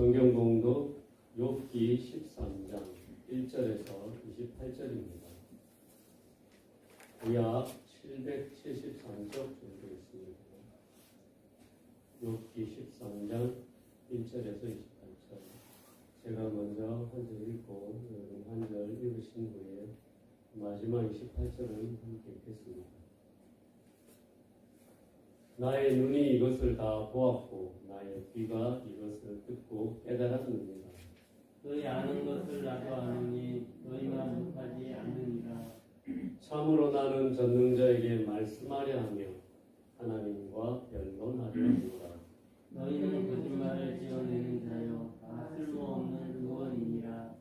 성경 공독 욥기 13장 1절에서 28절입니다. 약 773쪽 정도 있습니다. 욥기 13장 1절에서 28절. 제가 먼저 한 절 읽고 여러분 한 절 읽으신 후에 마지막 28절은 함께 읽겠습니다. 나의 눈이 이것을 다 보았고 나의 귀가 이것을 듣고 깨달았느니라. 너희 아는 것을 나도 아느니 너희만 못하지 않느니라. 참으로 나는 전능자에게 말씀하려 하며 하나님과 변론하려 하노라. 너희는 거짓말을 지어내는 자여 다 쓸모없는 의원이니라.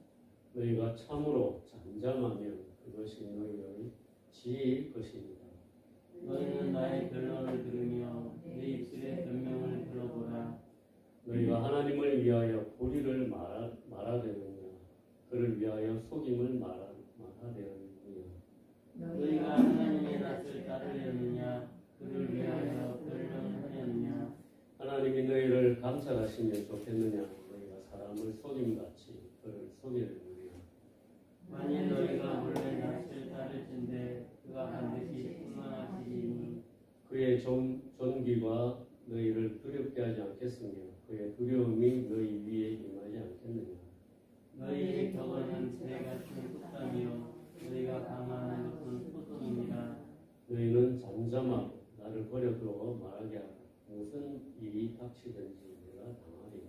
너희가 참으로 잠잠하면 그것이 너희의 지혜일 것이니라. 너희는 나의 변론을 들으며 내 입술의 변명을 들어보라. 너희가 하나님을 위하여 불의를 말하되느냐 그를 위하여 속임을 말하되느냐. 너희가 하나님의 낯을 따르려느냐 그를 위하여 변론하려느냐. 하나님이 너희를 감찰하시면 좋겠느냐. 너희가 사람을 속임같이 그를 속이려느냐. 만일 너희가 원래 낯을 따를진대 그가 반드시 분만하시리니 그의 존귀가 너희를 두렵게 하지 않겠으며 그의 두려움이 너희 위에 임하지 않겠느냐. 너희의 격언은 새같은 숫다며 너희가 감하는 것은 소돔이니라. 너희는 잠잠하고 나를 버려두고 말하게 하라. 무슨 일이 닥치든지 내가 당하리라.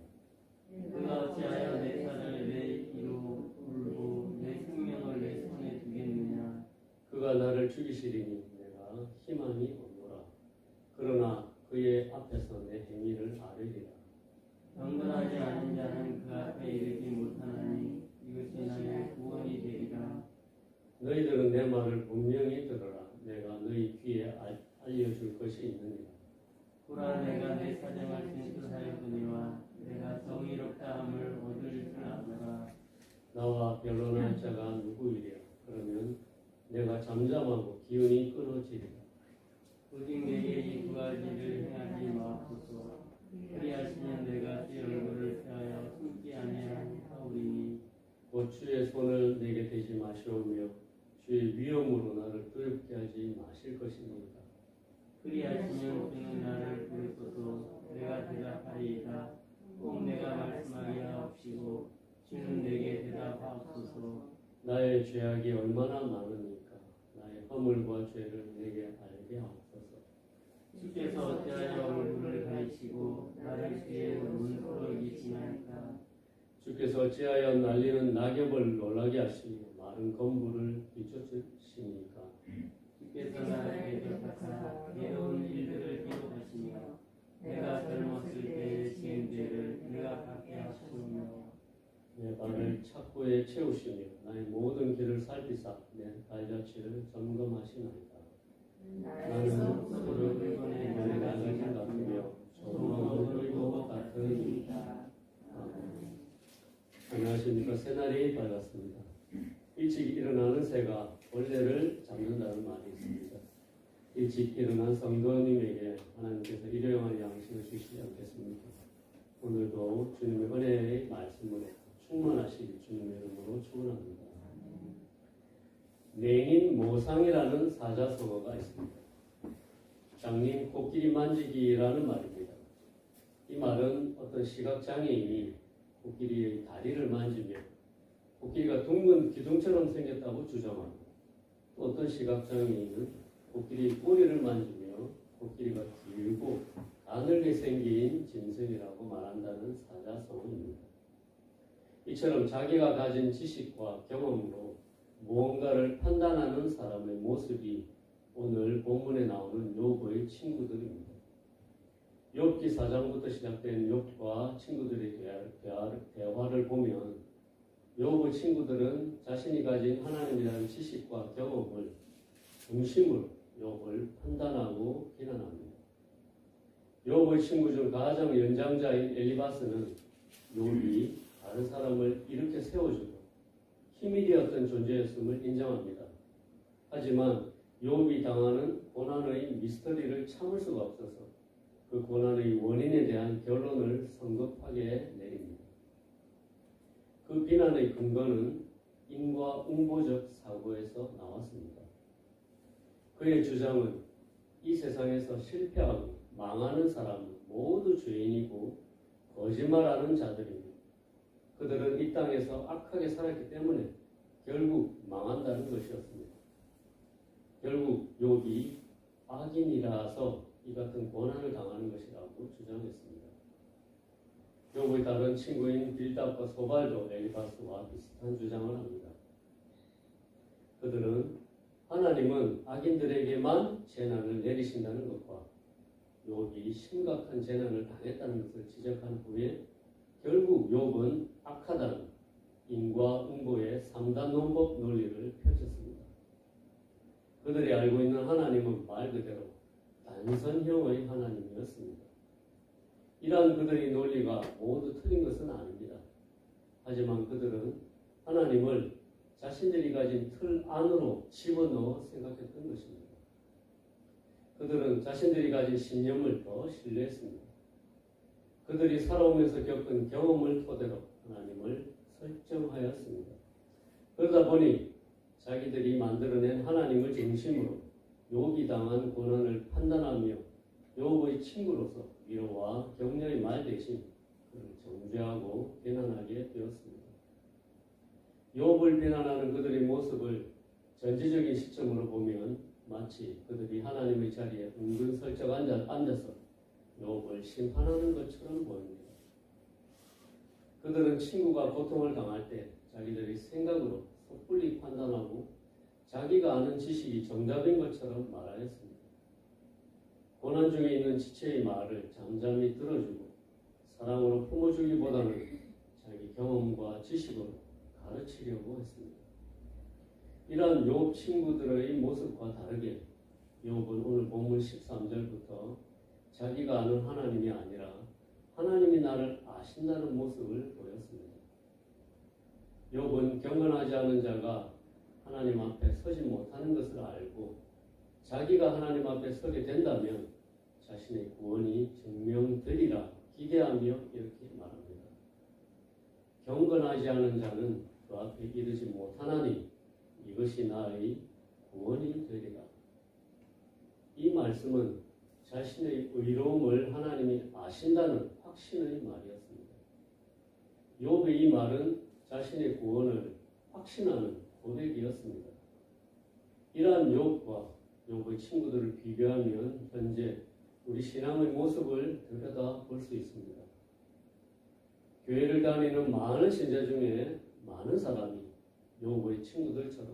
그가 어찌하여 내 살을 내 이로 울고 내 생명을 내 손에 두겠느냐. 그가 나를 죽이시리니 내가 희망이 없노라. 그러나 그의 앞에서 내 행위를 아뢰리라. 경건하지 않은 자는 그 앞에 이르지 못하나니 이것이 나의 구원이 되리라. 너희들은 내 말을 분명히 들어라. 내가 너희 귀에 알려줄 것이 있느니라. 보라 내가 내 사정을 진술하였거니와 내가 정의롭다함을 얻을 줄 아노라. 나와 변론할 자가 누구이랴. 그러면 내가 잠잠하고 기운이 끊어지리라. 오직 내게 이 두 가지를 행하지 마옵소서. 그리하시면 내가 주 얼굴을 피하여 숨지 아니하오리니. 곧 주의 손을 내게 대지 마시오며 주의 위엄으로 나를 두렵게 하지 마실 것입니다. 그리하시면 주는 나를 부르소서. 내가 대답하리이다. 꼭 내가 말씀하게 하옵시고 주는 내게 대답하옵소서. 나의 죄악이 얼마나 많으니까 나의 허물과 죄를 내게 알게 하옵소서. 주께서 어찌하여 얼굴을 가리시고 나를 주의 문서로 이기시나이까. 주께서 어찌하여 날리는 낙엽을 놀라게 하시며 마른 건물을 비춰주시니까. 주께서 나에게 격하사 괴로운 일들을 기록하시며 내가 젊었을 때의 지은 죄를 내가 갚게 하시오며 내 발을 착고에 채우시며 나의 모든 길을 살피사 내 발자취를 점검하시나이다. 나는 서로 일본의 내가 능력 같으며 조롱하고 것 같은 이다. 안녕하십니까. 새날이 밝았습니다. 일찍 일어나는 새가 벌레를 잡는다는 말이 있습니다. 일찍 일어난 성도님에게 하나님께서 일용할 양식을 주시지 않겠습니까? 오늘도 주님의 은혜의 말씀으로 충만하시기 주님의 이름으로 축원합니다. 맹인 모상이라는 사자성어가 있습니다. 장님 코끼리 만지기라는 말입니다. 이 말은 어떤 시각장애인이 코끼리의 다리를 만지며 코끼리가 둥근 기둥처럼 생겼다고 주장합니다. 또 어떤 시각장애인은 코끼리 꼬리를 만지며 코끼리가 길고 가늘게 생긴 짐승이라고 말한다는 사자성어입니다. 이처럼 자기가 가진 지식과 경험으로 무언가를 판단하는 사람의 모습이 오늘 본문에 나오는 욥의 친구들입니다. 욥기 4장부터 시작된 욥과 친구들의 대화를 보면 욥의 친구들은 자신이 가진 하나님에 대한 지식과 경험을 중심으로 욥을 판단하고 비난합니다. 욥의 친구 중 가장 연장자인 엘리바스는 욥이 다른 사람을 이렇게 세워주고 힘이 되었던 존재였음을 인정합니다. 하지만 욥이 당하는 고난의 미스터리를 참을 수가 없어서 그 고난의 원인에 대한 결론을 성급하게 내립니다. 그 비난의 근거는 인과응보적 사고에서 나왔습니다. 그의 주장은 이 세상에서 실패하고 망하는 사람은 모두 죄인이고 거짓말하는 자들이며 그들은 이 땅에서 악하게 살았기 때문에 결국 망한다는 것이었습니다. 결국 욥이 악인이라서 이 같은 고난을 당하는 것이라고 주장했습니다. 욥의 다른 친구인 빌답과 소발도 엘리바스와 비슷한 주장을 합니다. 그들은 하나님은 악인들에게만 재난을 내리신다는 것과 욥이 심각한 재난을 당했다는 것을 지적한 후에 결국 욥은 악하다는 인과응보의 3단 논법 논리를 펼쳤습니다. 그들이 알고 있는 하나님은 말 그대로 단선형의 하나님이었습니다. 이러한 그들의 논리가 모두 틀린 것은 아닙니다. 하지만 그들은 하나님을 자신들이 가진 틀 안으로 집어넣어 생각했던 것입니다. 그들은 자신들이 가진 신념을 더 신뢰했습니다. 그들이 살아오면서 겪은 경험을 토대로 하나님을 설정하였습니다. 그러다 보니 자기들이 만들어낸 하나님을 중심으로 욥이 당한 고난을 판단하며 욥의 친구로서 위로와 격려의 말 대신 그를 정죄하고 비난하게 되었습니다. 욥을 비난하는 그들의 모습을 전체적인 시점으로 보면 마치 그들이 하나님의 자리에 은근슬쩍 앉아서 욥을 심판하는 것처럼 보입니다. 그들은 친구가 고통을 당할 때 자기들의 생각으로 섣불리 판단하고 자기가 아는 지식이 정답인 것처럼 말하였습니다. 고난 중에 있는 지체의 말을 잠잠히 들어주고 사랑으로 품어주기보다는 자기 경험과 지식으로 가르치려고 했습니다. 이러한 욥 친구들의 모습과 다르게 욥은 오늘 본문 13절부터 자기가 아는 하나님이 아니라 하나님이 나를 아신다는 모습을 보였습니다. 욥은 경건하지 않은 자가 하나님 앞에 서지 못하는 것을 알고 자기가 하나님 앞에 서게 된다면 자신의 구원이 증명되리라 기대하며 이렇게 말합니다. 경건하지 않은 자는 그 앞에 이르지 못하나니 이것이 나의 구원이 되리라. 이 말씀은 자신의 의로움을 하나님이 아신다는 확신의 말이었습니다. 욥의 이 말은 자신의 구원을 확신하는 고백이었습니다. 이러한 욥과 욥의 친구들을 비교하면 현재 우리 신앙의 모습을 들여다 볼 수 있습니다. 교회를 다니는 많은 신자 중에 많은 사람이 욥의 친구들처럼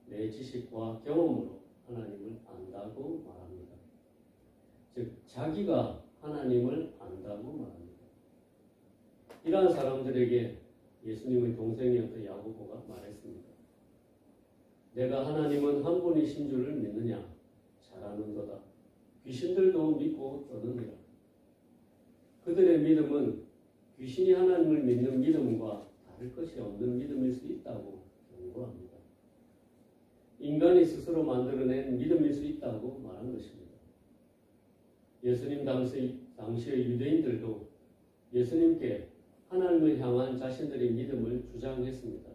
내 지식과 경험으로 하나님을 안다고 말합니다. 즉 자기가 하나님을 안다고 말합니다. 이러한 사람들에게 예수님의 동생이었던 야고보가 말했습니다. 내가 하나님은 한 분이신 줄을 믿느냐? 잘 아는도다. 귀신들도 믿고 떠듭니다. 그들의 믿음은 귀신이 하나님을 믿는 믿음과 다를 것이 없는 믿음일 수 있다고 경고합니다. 인간이 스스로 만들어낸 믿음일 수 있다고 말한 것입니다. 예수님 당시의 유대인들도 예수님께 하나님을 향한 자신들의 믿음을 주장했습니다.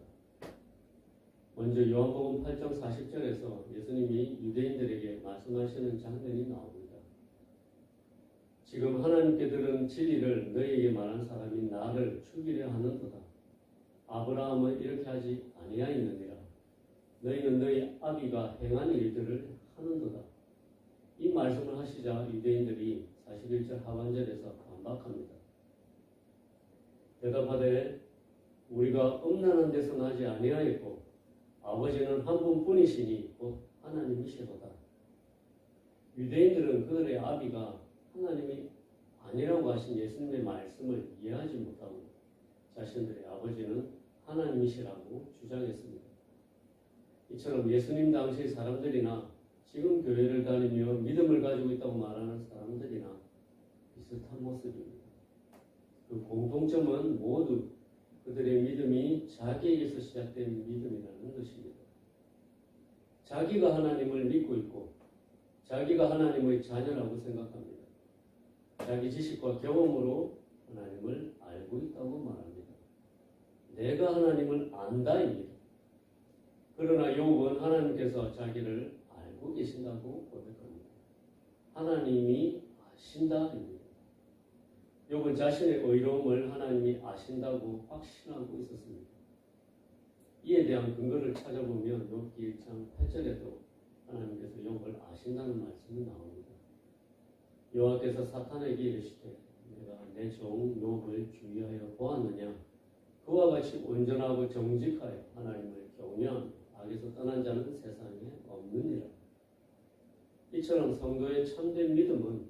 먼저 요한복음 8장 40절에서 예수님이 유대인들에게 말씀하시는 장면이 나옵니다. 지금 하나님께 들은 진리를 너희에게 말한 사람이 나를 죽이려 하는도다. 아브라함은 이렇게 하지 아니하였느니라. 너희는 너희 아비가 행한 일들을 하는도다. 이 말씀을 하시자 유대인들이 41절 하반절에서 반박합니다. 대답하되 우리가 음란한 데서 나지 아니하였고 아버지는 한 분뿐이시니 곧 하나님이시로다. 유대인들은 그들의 아비가 하나님이 아니라고 하신 예수님의 말씀을 이해하지 못하고 자신들의 아버지는 하나님이시라고 주장했습니다. 이처럼 예수님 당시의 사람들이나 지금 교회를 다니며 믿음을 가지고 있다고 말하는 사람들이나 비슷한 모습입니다. 그 공통점은 모두 그들의 믿음이 자기에게서 시작된 믿음이라는 것입니다. 자기가 하나님을 믿고 있고 자기가 하나님의 자녀라고 생각합니다. 자기 지식과 경험으로 하나님을 알고 있다고 말합니다. 내가 하나님을 안다입니다. 그러나 욥은 하나님께서 자기를 알고 계신다고 고백합니다. 하나님이 아신다입니다. 욥은 자신의 의로움을 하나님이 아신다고 확신하고 있었습니다. 이에 대한 근거를 찾아보면 욥기 1장 8절에도 하나님께서 욥을 아신다는 말씀이 나옵니다. 여호와께서 사탄에게 이르시되 내가 내 종 욥을 주의하여 보았느냐. 그와 같이 온전하고 정직하여 하나님을 경외하며 악에서 떠난 자는 세상에 없느니라. 이처럼 성도의 참된 믿음은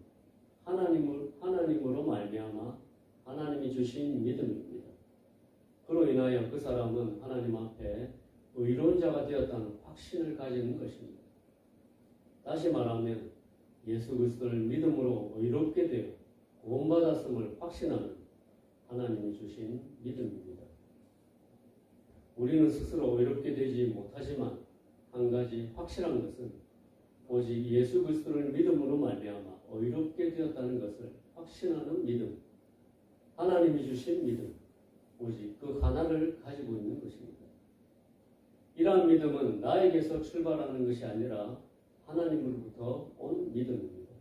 하나님으로 말미암아 하나님이 주신 믿음입니다. 그로 인하여 그 사람은 하나님 앞에 의로운 자가 되었다는 확신을 가지는 것입니다. 다시 말하면 예수 그리스도를 믿음으로 의롭게 되어 구원받았음을 확신하는 하나님이 주신 믿음입니다. 우리는 스스로 의롭게 되지 못하지만 한 가지 확실한 것은 오직 예수 그리스도를 믿음으로 말미암아 의롭게 되었다는 것을 확신하는 믿음, 하나님이 주신 믿음, 오직 그 하나를 가지고 있는 것입니다. 이러한 믿음은 나에게서 출발하는 것이 아니라 하나님으로부터 온 믿음입니다.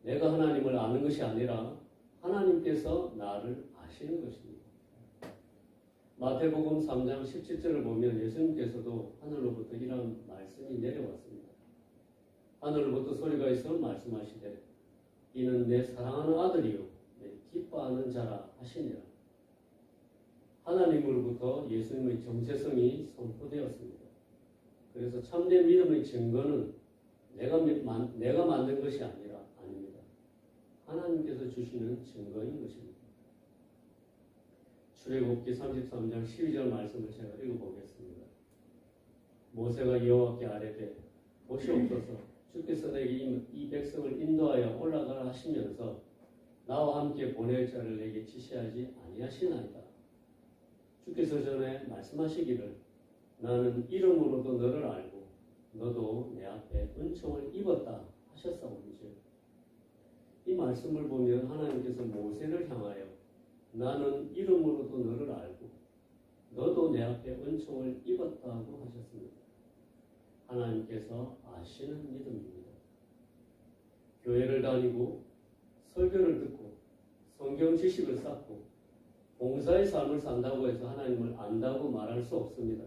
내가 하나님을 아는 것이 아니라 하나님께서 나를 아시는 것입니다. 마태복음 3장 17절을 보면 예수님께서도 하늘로부터 이런 말씀이 내려왔습니다. 하늘로부터 소리가 있어 말씀하시되 이는 내 사랑하는 아들이요 내 기뻐하는 자라 하시니라. 하나님으로부터 예수님의 정체성이 선포되었습니다. 그래서 참된 믿음의 증거는 내가 만든 것이 아닙니다. 하나님께서 주시는 증거인 것입니다. 출애굽기 33장 12절 말씀을 제가 읽어보겠습니다. 모세가 여호와께 아뢰되 보시옵소서 주께서 내게 이 백성을 인도하여 올라가라 하시면서 나와 함께 보낼 자를 내게 지시하지 아니하시나이다. 주께서 전에 말씀하시기를 나는 이름으로도 너를 알고 너도 내 앞에 은총을 입었다 하셨사오니 이 말씀을 보면 하나님께서 모세를 향하여 나는 이름으로도 너를 알고 너도 내 앞에 은총을 입었다고 하셨습니다. 하나님께서 아시는 믿음입니다. 교회를 다니고 설교를 듣고 성경 지식을 쌓고 봉사의 삶을 산다고 해서 하나님을 안다고 말할 수 없습니다.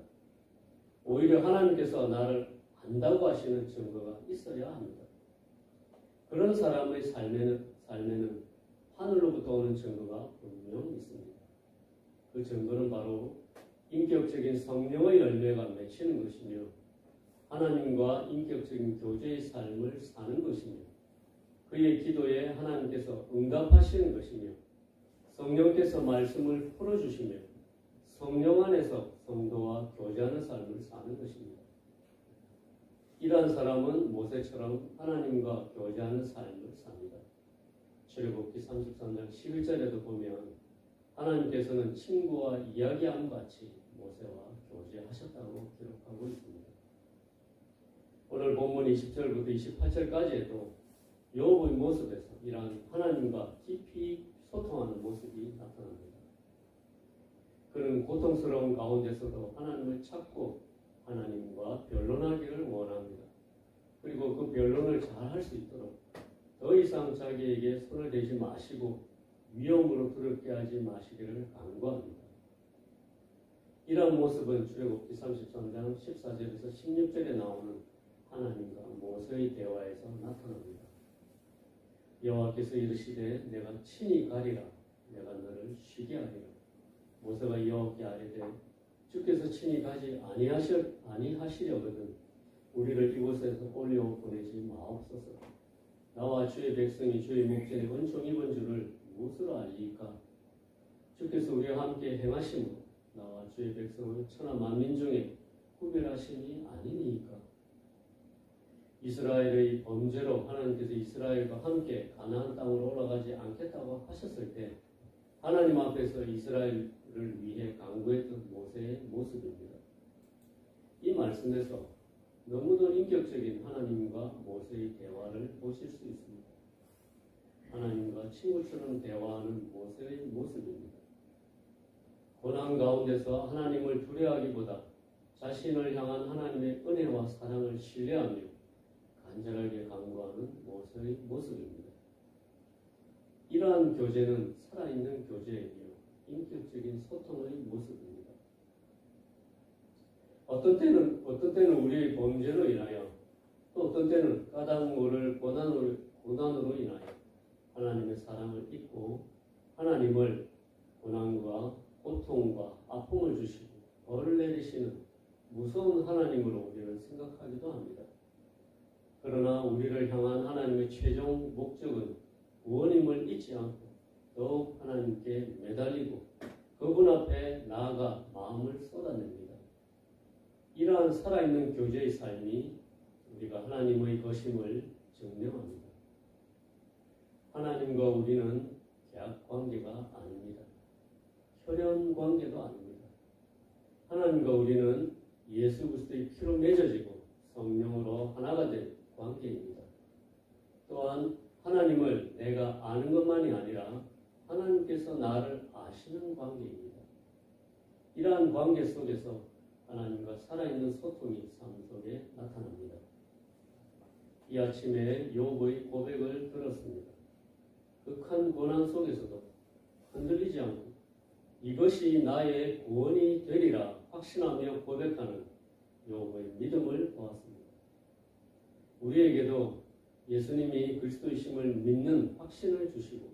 오히려 하나님께서 나를 안다고 하시는 증거가 있어야 합니다. 그런 사람의 삶에는 하늘로부터 오는 증거가 분명 있습니다. 그 증거는 바로 인격적인 성령의 열매가 맺히는 것이며 하나님과 인격적인 교제의 삶을 사는 것이며 그의 기도에 하나님께서 응답하시는 것이며 성령께서 말씀을 풀어주시며 성령 안에서 성도와 교제하는 삶을 사는 것입니다. 이러한 사람은 모세처럼 하나님과 교제하는 삶을 삽니다. 출애굽기 33장 11절에도 보면 하나님께서는 친구와 이야기함 같이 모세와 교제하셨다고 기록하고 있습니다. 오늘 본문 20절부터 28절까지에도 욥의 모습에서 이러한 하나님과 깊이 소통하는 모습이 나타납니다. 그는 고통스러운 가운데서도 하나님을 찾고 하나님과 변론하기를 원합니다. 그리고 그 변론을 잘 할 수 있도록 더 이상 자기에게 손을 대지 마시고 위험으로 두렵게 하지 마시기를 간구합니다. 이러한 모습은 출애굽기 33장 14절에서 16절에 나오는 하나님과 모세의 대화에서 나타납니다. 여호와께서 이르시되 내가 친히 가리라 내가 너를 쉬게 하리라. 모세가 여호와께 아뢰되 주께서 친히 가지 아니하시려거든 우리를 이곳에서 올려 보내지 마옵소서. 나와 주의 백성이 주의 목전에 은총 입은 줄을 무엇으로 알리까? 주께서 우리와 함께 행하심으로 나와 주의 백성을 천하 만민 중에 구별하심이 아니니까. 이스라엘의 범죄로 하나님께서 이스라엘과 함께 가나안 땅으로 올라가지 않겠다고 하셨을 때 하나님 앞에서 이스라엘을 위해 간구했던 모세의 모습입니다. 이 말씀에서 너무도 인격적인 하나님과 모세의 대화를 보실 수 있습니다. 하나님과 친구처럼 대화하는 모세의 모습입니다. 고난 가운데서 하나님을 두려워하기보다 자신을 향한 하나님의 은혜와 사랑을 신뢰하며 간절하게 간구하는 모습입니다. 이러한 교제는 살아있는 교제이며 인격적인 소통의 모습입니다. 어떤 때는 우리의 범죄로 인하여 또 어떤 때는 까닭 모를 고난으로 인하여 하나님의 사랑을 잊고 하나님을 고난과 고통과 아픔을 주시고 벌을 내리시는 무서운 하나님으로 우리는 생각하기도 합니다. 그러나 우리를 향한 하나님의 최종 목적은 구원임을 잊지 않고 더욱 하나님께 매달리고 그분 앞에 나아가 마음을 쏟아냅니다. 이러한 살아있는 교제의 삶이 우리가 하나님의 것임을 증명합니다. 하나님과 우리는 계약 관계가 아닙니다. 혈연 관계도 아닙니다. 하나님과 우리는 예수 그리스도의 피로 맺어지고 성령으로 하나가 된 관계입니다. 또한 하나님을 내가 아는 것만이 아니라 하나님께서 나를 아시는 관계입니다. 이러한 관계 속에서 하나님과 살아있는 소통이 삶 속에 나타납니다. 이 아침에 욥의 고백을 들었습니다. 극한 고난 속에서도 흔들리지 않고 이것이 나의 구원이 되리라 확신하며 고백하는 욥의 믿음을 보았습니다. 우리에게도 예수님이 그리스도이심을 믿는 확신을 주시고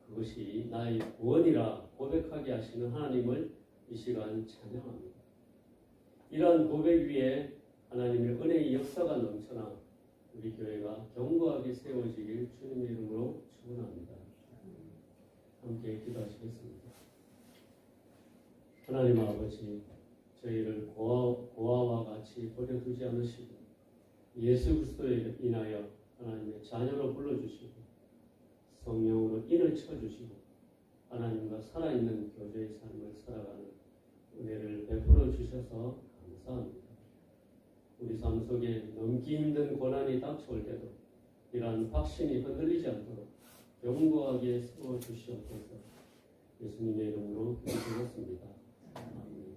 그것이 나의 구원이라 고백하게 하시는 하나님을 이 시간 찬양합니다. 이러한 고백 위에 하나님의 은혜의 역사가 넘쳐나 우리 교회가 견고하게 세워지길 주님의 이름으로 축원합니다. 함께 기도하시겠습니다. 하나님 아버지, 저희를 고아와 같이 버려두지 않으시고 예수 그리스도에 인하여 하나님의 자녀로 불러주시고 성령으로 인을 쳐주시고 하나님과 살아있는 교제의 삶을 살아가는 은혜를 베풀어 주셔서 감사합니다. 우리 삶 속에 넘기 힘든 고난이 닥쳐올 때도 이러한 확신이 흔들리지 않도록 견고하게 세워주시옵소서. 예수님의 이름으로 기도드렸습니다. 아멘.